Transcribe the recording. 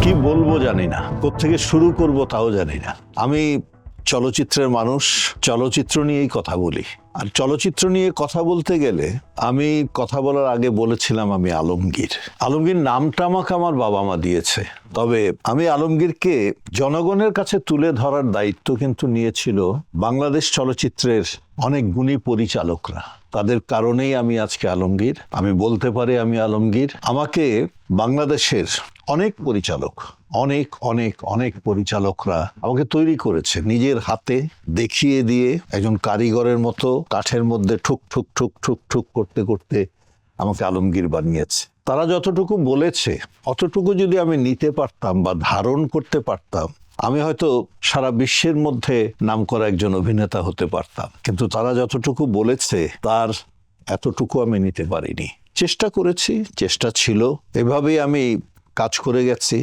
কি বলবো জানি না, কোত্থেকে শুরু করব তাও জানি না। আমি চলচ্চিত্রের মানুষ, চলচ্চিত্র নিয়েই কথা বলি। আর চলচ্চিত্র নিয়ে কথা বলতে গেলে আমি কথা বলার আগে বলেছিলাম আমি আলমগীর। আলমগীর নামটা আমাকে আমার বাবা মা দিয়েছে, তবে আমি আলমগীরকে জনগণের কাছে তুলে ধরার দায়িত্ব কিন্তু নিয়েছিল বাংলাদেশ চলচ্চিত্রের অনেক গুণী পরিচালকরা। তাদের কারণেই আমি আজকে আলমগীর। আমি বলতে পারি আমি আলমগীর। আমাকে বাংলাদেশের অনেক পরিচালক, অনেক অনেক অনেক পরিচালকরা আমাকে তৈরি করেছে নিজের হাতে, দেখিয়ে দিয়ে একজন কারিগরের মতো কাঠের মধ্যে ঠুক ঠুক ঠুক ঠুক ঠুক করতে করতে আমাকে আলমগীর বানিয়েছে। তারা যতটুকু বলেছে অতটুকু যদি আমি নিতে পারতাম বা ধারণ করতে পারতাম, আমি হয়তো সারা বিশ্বের মধ্যে নামকরা একজন অভিনেতা হতে পারতাম। কিন্তু তারা যতটুকু বলেছে তার এতটুকু আমি নিতে পারিনি। চেষ্টা করেছি, চেষ্টা ছিল, এভাবেই আমি কাজ করে গেছি।